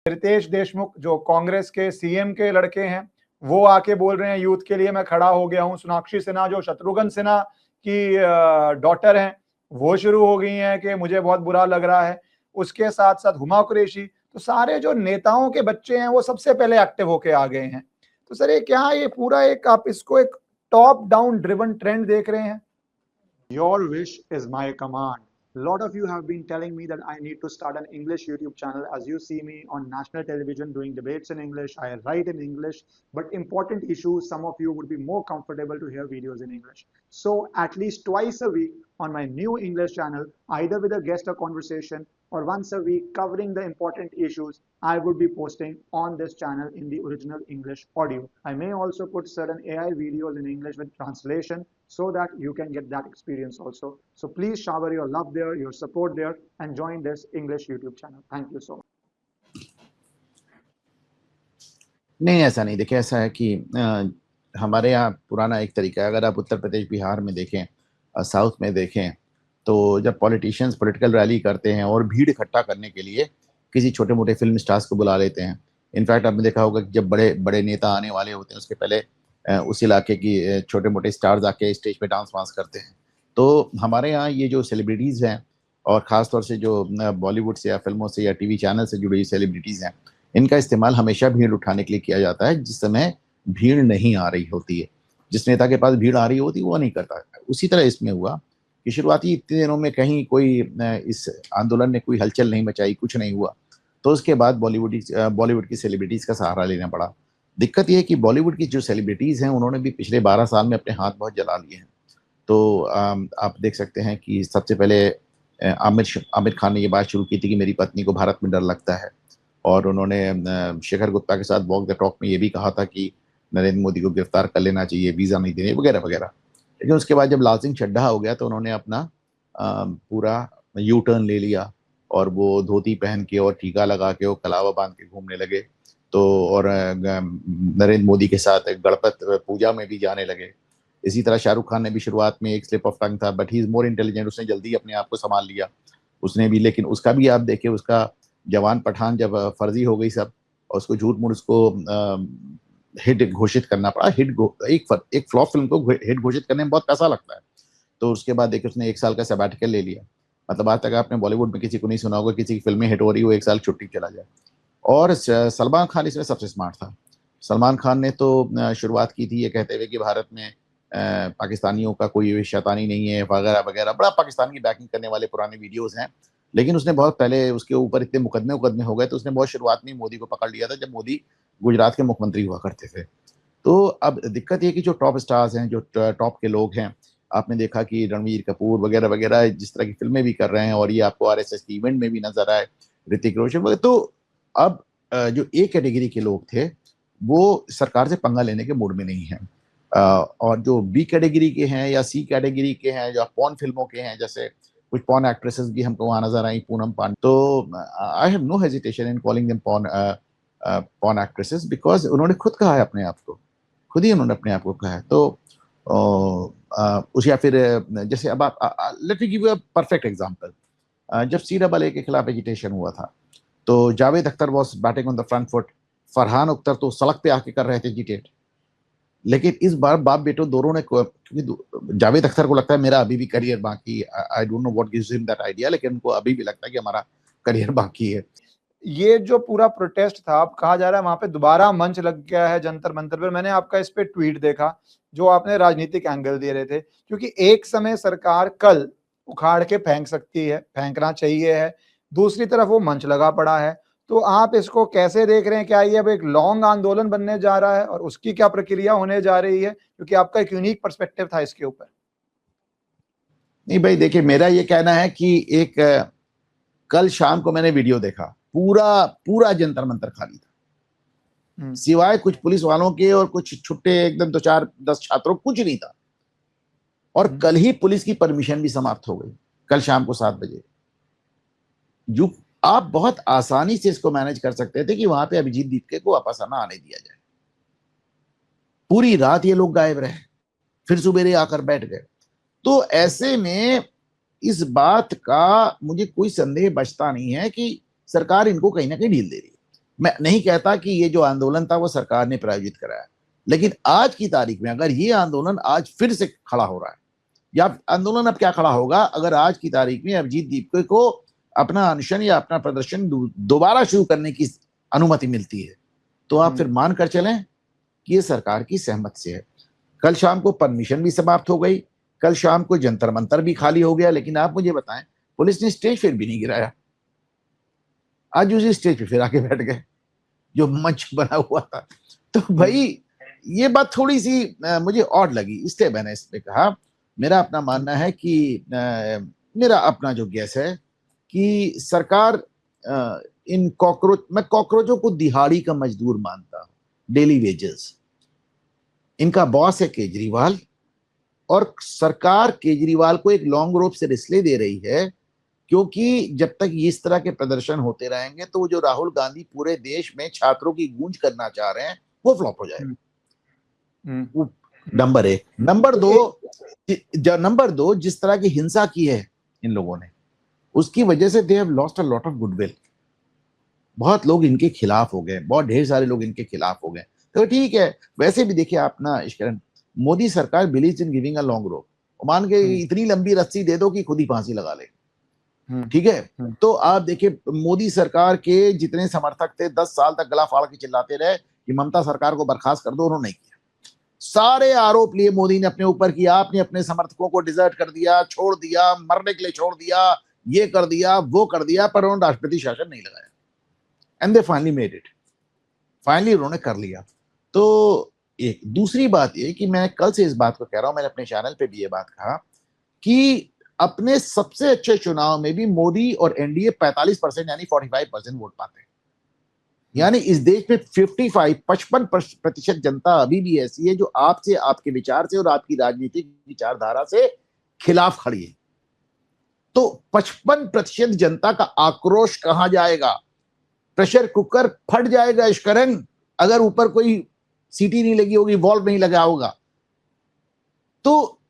रितेश देशमुख जो कांग्रेस के सीएम के लड़के हैं, वो आके बोल रहे हैं यूथ के लिए मैं खड़ा हो गया हूं। सोनाक्षी सिन्हा जो शत्रुघ्न सिन्हा की डॉटर हैं, वो शुरू हो गई हैं कि मुझे बहुत बुरा लग रहा है। उसके साथ साथ हुमा कुरैशी, तो सारे जो नेताओं के बच्चे हैं वो सबसे पहले एक्टिव होके आ गए हैं। तो सर ये पूरा एक आप इसको एक टॉप डाउन ड्रिवन ट्रेंड देख रहे हैं? Your wish is my command. A lot of you have been telling me that I need to start an English YouTube channel. As you see me on national television doing debates in English, I write in English, but important issues, some of you would be more comfortable to hear videos in English. So at least twice a week on my new English channel, either with a guest or conversation, or once a week covering the important issues, I would be posting on this channel in the original English audio. I may also put certain AI videos in English with translation so that you can get that experience also. So please shower your love there, your support there, and join this English YouTube channel. Thank you so much. नहीं, ऐसा नहीं। देखिए, ऐसा है कि हमारे यहाँ पुराना एक तरीका है। अगर आप उत्तर प्रदेश, बिहार में देखें, साउथ में देखें, तो जब पॉलिटिशियंस पॉलिटिकल रैली करते हैं और भीड़ इकट्ठा करने के लिए किसी छोटे-मोटे फ़िल्म स्टार्स को बुला लेते हैं। इनफैक्ट आपने देखा होगा कि जब बड़े नेता आने वाले होते हैं, उसके पहले उस इलाके की छोटे-मोटे स्टार्स आके स्टेज पे डांस-वांस करते हैं। तो हमारे यहाँ ये जो सेलिब्रिटीज़ हैं, और ख़ास तौर से जो बॉलीवुड से या फ़िल्मों से या टीवी चैनल से जुड़ी सेलिब्रिटीज़ हैं, इनका इस्तेमाल हमेशा भीड़ उठाने के लिए किया जाता है, जिस समय भीड़ नहीं आ रही होती है। जिस नेता के पास भीड़ आ रही होती है, वो नहीं करता। उसी तरह इसमें हुआ कि शुरुआती इतने दिनों में कहीं कोई इस आंदोलन ने कोई हलचल नहीं मचाई, कुछ नहीं हुआ। तो उसके बाद बॉलीवुड की सेलिब्रिटीज़ का सहारा लेना पड़ा। दिक्कत ये है कि बॉलीवुड की जो सेलिब्रिटीज़ हैं, उन्होंने भी पिछले 12 साल में अपने हाथ बहुत जला लिए हैं। तो आप देख सकते हैं कि सबसे पहले आमिर खान ने ये बात शुरू की थी कि मेरी पत्नी को भारत में डर लगता है, और उन्होंने शेखर गुप्ता के साथ वॉक द टॉक में ये भी कहा था कि नरेंद्र मोदी को गिरफ्तार कर लेना चाहिए, वीज़ा नहीं देने, वगैरह-वगैरह। लेकिन उसके बाद जब लाल सिंह चड्ढा हो गया, तो उन्होंने अपना पूरा यू टर्न ले लिया, और वो धोती पहन के और टीका लगा के और कलावा बांध के घूमने लगे। तो और नरेंद्र मोदी के साथ गणपत पूजा में भी जाने लगे। इसी तरह शाहरुख खान ने भी शुरुआत में एक स्लिप ऑफ टंग था, but he is more intelligent. उसने जल्दी अपने आप को सँभाल लिया। उसने भी, लेकिन उसका भी आप देखिए, उसका जवान पठान जब फर्जी हो गई सब, और उसको झूठ-मूठ उसको हिट घोषित करना पड़ा। एक फ्लॉप फ़िल्म को हिट घोषित करने में बहुत पैसा लगता है। तो उसके बाद देखिए, उसने 1 साल का सबैटिकल ले लिया। मतलब आज तक आपने बॉलीवुड में किसी को नहीं सुना होगा, किसी की फ़िल्में हिट हो रही हो, 1 साल छुट्टी चला जाए। और सलमान खान इसमें सबसे स्मार्ट था। सलमान खान ने तो शुरुआत की थी ये कहते हुए कि भारत में पाकिस्तानियों का कोई शैतानी नहीं है, वगैरह-वगैरह। बड़ा पाकिस्तान की बैकिंग करने वाले पुराने वीडियोज़ हैं। लेकिन उसने बहुत पहले उसके ऊपर इतने मुकदमे हो गए, तो उसने बहुत शुरुआत में मोदी को पकड़ लिया था, जब मोदी गुजरात के मुख्यमंत्री हुआ करते थे। तो अब दिक्कत ये है कि जो टॉप स्टार्स हैं, जो टॉप के लोग हैं, आपने देखा कि रणवीर कपूर वगैरह-वगैरह जिस तरह की फ़िल्में भी कर रहे हैं, और ये आपको आरएसएस के इवेंट में भी नज़र आए, ऋतिक रोशन वगैरह। तो अब जो ए कैटेगरी के लोग थे, वो सरकार से पंगा लेने के मूड में नहीं हैं। और जो बी कैटेगरी के हैं या सी कैटेगरी के हैं, जो पॉर्न फ़िल्मों के हैं, जैसे कुछ पॉर्न एक्ट्रेसेस भी हमको वहाँ नज़र आई, पूनम पांडे। तो I have no hesitation in calling them porn actresses, because उन्होंने खुद कहा है अपने आप को, खुद ही उन्होंने अपने आप को कहा है। तो उस या फिर जैसे अब आप let me give you a perfect example. जब सीएए के खिलाफ एजिटेशन हुआ था, तो Javed Akhtar was batting on the front foot, Farhan Akhtar तो सड़क पे आके कर रहे थे एजिटेट। लेकिन इस बार बाप बेटों दोनों ने, क्योंकि जावेद अख्तर को लगता है मेरा अभी भी करियर बाकी, I don't know what gives him that idea, लेकिन उनको अभी भी लगता है कि हमारा करियर बाकी है। ये जो पूरा प्रोटेस्ट था, अब कहा जा रहा है वहाँ पे दोबारा मंच लग गया है जंतर मंतर पर। मैंने आपका इस पे ट्वीट देखा, जो आपने राजनीतिक एंगल दे रहे थे, क्योंकि एक समय सरकार कल उखाड़ के फेंक सकती है, फेंकना चाहिए है, दूसरी तरफ वो मंच लगा पड़ा है। तो आप इसको कैसे देख रहे हैं? क्या ये अब एक लॉन्ग आंदोलन बनने जा रहा है, और उसकी क्या प्रक्रिया होने जा रही है? क्योंकि आपका एक यूनिक पर्सपेक्टिव था इसके ऊपर। नहीं भाई, देखिए, मेरा ये कहना है कि कल शाम को मैंने वीडियो देखा, पूरा जंतर मंतर खाली था, सिवाय कुछ पुलिस वालों के और कुछ छुट्टे एकदम 2-4-10 छात्रों, कुछ नहीं था। और कल ही पुलिस की परमिशन भी समाप्त हो गई, कल शाम को 7 बजे। जो आप बहुत आसानी से इसको मैनेज कर सकते थे कि वहां पे अभिजीत दीपके को वापस ना आने दिया जाए। पूरी रात ये लोग गायब रहे, फिर सुबेरे आकर बैठ गए। तो ऐसे में इस बात का मुझे कोई संदेह बचता नहीं है कि सरकार इनको कहीं ना कहीं ढील दे रही है। मैं नहीं कहता कि ये जो आंदोलन था वो सरकार ने प्रायोजित कराया, लेकिन आज की तारीख में अगर ये आंदोलन आज फिर से खड़ा हो रहा है, या आंदोलन अब क्या खड़ा होगा अगर आज की तारीख में अभिजीत दीपके को अपना अनशन या अपना प्रदर्शन दोबारा शुरू करने की अनुमति मिलती है, तो आप फिर मान कर चलें कि ये सरकार की सहमति से है। कल शाम को परमिशन भी समाप्त हो गई, कल शाम को जंतर मंतर भी खाली हो गया, लेकिन आप मुझे बताएं पुलिस ने स्टेज फिर भी नहीं गिराया। आज उसी स्टेज पे फिर आके बैठ गए जो मंच बना हुआ था। तो भाई ये बात थोड़ी सी मुझे ऑड लगी, इसलिए मैंने इस पे कहा मेरा अपना मानना है कि मेरा अपना जो गैस है कि सरकार इन मैं कॉकरोचों को दिहाड़ी का मजदूर मानता हूं, डेली वेजेस। इनका बॉस है केजरीवाल, और सरकार केजरीवाल को एक लॉन्ग रोप से इसलिए दे रही है क्योंकि जब तक इस तरह के प्रदर्शन होते रहेंगे तो जो राहुल गांधी पूरे देश में छात्रों की गूंज करना चाह रहे हैं वो फ्लॉप हो जाएगा। नंबर एक। नंबर दो, जिस तरह की हिंसा की है इन लोगों ने, उसकी वजह से they have lost a lot of goodwill. बहुत लोग इनके खिलाफ हो गए, बहुत ढेर सारे लोग इनके खिलाफ हो गए। तो ठीक है, वैसे भी देखिए आप ना इश्करन, मोदी सरकार believes in giving a long rope. मान के इतनी लंबी रस्सी दे दो कि खुद ही फांसी लगा ले, ठीक है। तो आप देखिए मोदी सरकार के जितने समर्थक थे 10 साल तक गला फाड़ के चिल्लाते रहे कि ममता सरकार को बर्खास्त कर दो, उन्होंने नहीं किया। सारे आरोप लिए मोदी ने अपने ऊपर कि आपने अपने समर्थकों को डिजर्ट कर दिया, छोड़ दिया, मरने के लिए छोड़ दिया, ये कर दिया, वो कर दिया, पर उन्होंने राष्ट्रपति शासन नहीं लगाया। And they finally made it, finally उन्होंने कर लिया। तो एक दूसरी बात ये कि मैं कल से इस बात को कह रहा हूं, मैंने अपने चैनल पे भी ये बात कहा कि अपने सबसे अच्छे चुनाव में भी मोदी और एनडीए 45% यानी 45% वोट पाते हैं। यानी इस देश में 55% जनता अभी भी ऐसी है जो आपसे, आपके विचार से और आपकी राजनीतिक विचारधारा से खिलाफ खड़ी है। तो 55% जनता का आक्रोश कहां जाएगा? प्रेशर कुकर फट जाएगा इश्करन, अगर ऊपर कोई सीटी नहीं लगी होगी, वॉल्व नहीं लगा होगा। तो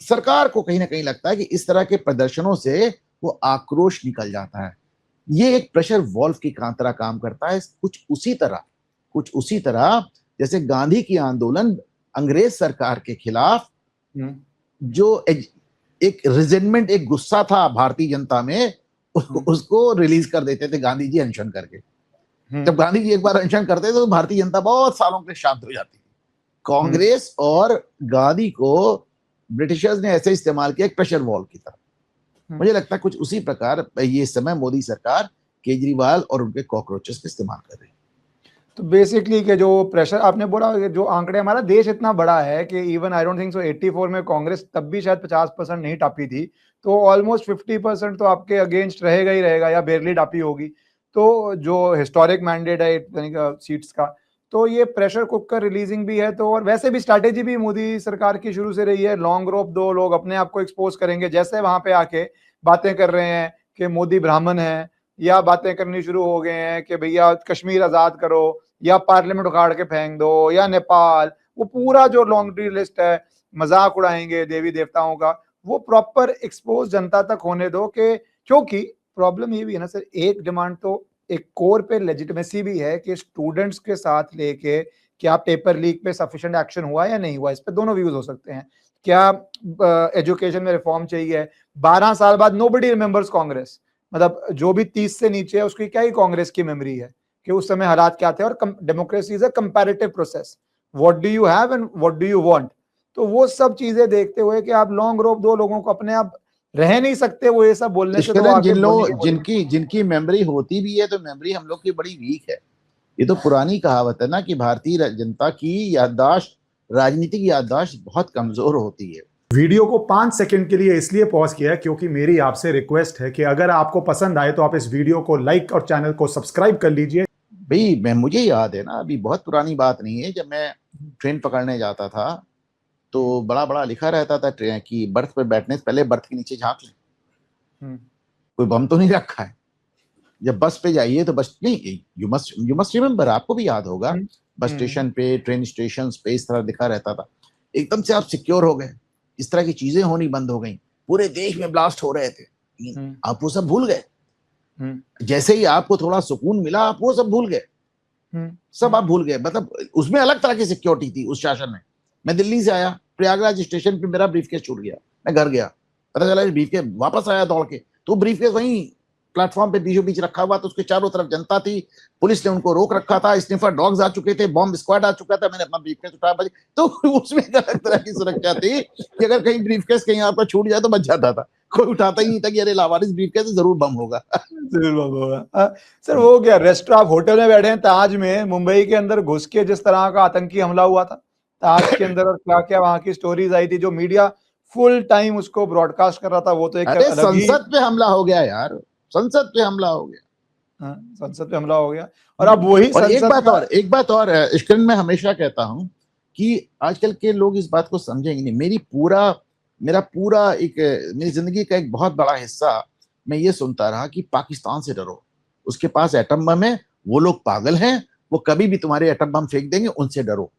सरकार को कहीं ना कहीं लगता है कि इस तरह के प्रदर्शनों से वो आक्रोश निकल जाता है। ये एक प्रेशर वॉल्व की तरह काम करता है। कुछ उसी तरह जैसे गांधी की आंदोलन अंग्रेज सरकार के खिलाफ, जो एक रिजेंटमेंट, एक गुस्सा था भारतीय जनता में, उसको रिलीज कर देते थे गांधी जी अनशन करके। जब गांधी जी एक बार अनशन करते थे तो भारतीय जनता बहुत सालों के लिए शांत हो जाती थी। कांग्रेस और गांधी को ब्रिटिशर्स ने ऐसे इस्तेमाल किया एक प्रेशर वॉल की तरह। मुझे लगता है कुछ उसी प्रकार ये समय मोदी सरकार केजरीवाल और उनके कॉकरोचेस का इस्तेमाल कर रही है। तो बेसिकली के जो प्रेशर आपने बोला, जो आंकड़े, हमारा देश इतना बड़ा है कि even I don't think so 84 में कांग्रेस तब भी शायद 50% नहीं टापी थी, तो ऑलमोस्ट 50% तो आपके अगेंस्ट रहेगा ही रहेगा या बेरली टापी होगी। तो जो हिस्टोरिक मैंडेट है सीट्स का, तो ये प्रेशर कुकर रिलीजिंग भी है। तो और वैसे भी स्ट्रैटेजी भी मोदी सरकार की शुरू से रही है, लॉन्ग रोप दो, लोग अपने आप को एक्सपोज करेंगे। जैसे वहां पे आके बातें कर रहे हैं कि मोदी ब्राह्मण है, या बातें करनी शुरू हो गए हैं कि भैया कश्मीर आजाद करो, या पार्लियामेंट उखाड़ के फेंक दो, या नेपाल, वो पूरा जो लॉन्ड्री लिस्ट है, मजाक उड़ाएंगे देवी देवताओं का, वो प्रॉपर एक्सपोज जनता तक होने दो। कि क्योंकि प्रॉब्लम ये भी है ना सर, एक डिमांड तो एक कोर पे लेजिटिमेसी भी है कि स्टूडेंट्स के साथ लेके क्या पेपर लीक पे सफिशिएंट एक्शन हुआ या नहीं हुआ, इस पे दोनों व्यूज हो सकते हैं। क्या एजुकेशन में रिफॉर्म चाहिए? 12 साल बाद नोबडी रिमेंबर्स कांग्रेस, मतलब जो भी 30 से नीचे है उसकी क्या ही कांग्रेस की मेमोरी है कि उस समय हालात क्या थे। और democracy is a comparative process, what do you have and what do you want. तो वो सब चीजें देखते हुए कि आप लॉन्ग रोप दो, लोगों को अपने आप रह नहीं सकते वो ये सब बोलने से, तो जिनकी मेमोरी होती भी है तो मेमोरी हम लोग की बड़ी वीक है। ये तो पुरानी कहावत है ना कि भारतीय जनता की याददाश्त, राजनीतिक याददाश्त बहुत कमजोर होती है। वीडियो को 5 सेकंड के लिए इसलिए पॉज किया है क्योंकि मेरी आपसे रिक्वेस्ट है कि अगर आपको पसंद आए तो आप इस वीडियो को लाइक और चैनल को सब्सक्राइब कर लीजिए। भाई मुझे याद है ना, अभी बहुत पुरानी बात नहीं है, जब मैं ट्रेन पकड़ने जाता था तो बड़ा बड़ा लिखा रहता था ट्रेन की बर्थ पे बैठने से पहले बर्थ के नीचे झांक लें, कोई बम तो नहीं रखा है। जब बस पे जाइए तो बस नहीं, यू मस्ट रिमेम्बर, आपको भी याद होगा, बस स्टेशन पे, ट्रेन स्टेशन पे इस तरह लिखा रहता था। एकदम से आप सिक्योर हो गए, इस तरह की चीजें होनी बंद हो गई, पूरे देश में ब्लास्ट हो रहे थे, आप वो सब भूल गए। जैसे ही आपको थोड़ा सुकून मिला आप वो सब भूल गए, सब आप भूल गए। मतलब उसमें अलग तरह की सिक्योरिटी थी उस शासन में। मैं दिल्ली से आया, प्रयागराज स्टेशन पे मेरा ब्रीफकेस छूट गया, मैं घर गया, पता चला ब्रीफकेस, वापस आया दौड़ के, तो ब्रीफकेस वहीं प्लेटफॉर्म पे बीचों बीच रखा हुआ, तो उसके चारों तरफ जनता थी, पुलिस ने उनको रोक रखा था, स्निफर डॉग्स आ चुके थे, बॉम्ब स्क्वाड आ चुका था। मैंने अपना ब्रीफकेस उठाया, तो उसमें एक अलग तरह की सुरक्षा थी कि अगर कहीं ब्रीफकेस कहीं आपका छूट जाए तो बच जाता था, कोई उठाता ही नहीं था कि अरे लावारिस ब्रीफकेस जरूर बम होगा। जरूर बम होगा। सर वो क्या रेस्टोरेंट, आप होटल में बैठे हैं ताज में, मुंबई के अंदर घुस के जिस तरह का आतंकी हमला हुआ था ताज के अंदर, और क्या क्या वहां की स्टोरीज आई थी, जो मीडिया फुल टाइम उसको ब्रॉडकास्ट कर रहा था, वो तो एक अरे अलग ही। संसद पे हमला हो गया यार, संसद पे हमला हो गया। संसद पे हमला हो गया, और अब वही और संसद एक बात और स्क्रीन में हमेशा कहता हूं कि आजकल के लोग इस बात को समझेंगे नहीं। मेरा पूरा मेरी जिंदगी का एक बहुत बड़ा हिस्सा मैं ये सुनता रहा कि पाकिस्तान से डरो, उसके पास एटम बम है, वो लोग पागल हैं, वो कभी भी तुम्हारे एटम बम फेंक देंगे, उनसे डरो।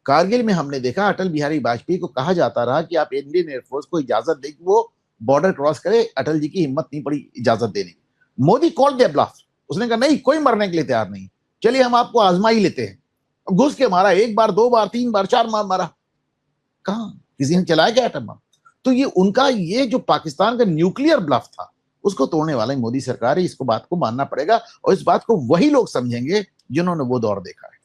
कारगिल में हमने देखा अटल बिहारी वाजपेयी को कहा जाता रहा कि आप इंडियन एयरफोर्स को इजाजत दें कि वो बॉर्डर क्रॉस करे, अटल जी की हिम्मत नहीं पड़ी इजाजत देने की। मोदी कॉल्ड देयर ब्लफ, उसने कहा नहीं, कोई मरने के लिए तैयार नहीं, चलिए हम आपको आजमा ही लेते हैं। घुस के मारा, 1 बार 2 बार 3 बार 4 बार मारा, कहां किसी ने चलाया क्या एटम बम? तो ये उनका ये जो पाकिस्तान का न्यूक्लियर ब्लफ था उसको तोड़ने वाला मोदी सरकार है, इसको बात को मानना पड़ेगा, और इस बात को वही लोग समझेंगे जिन्होंने वो दौर देखा है।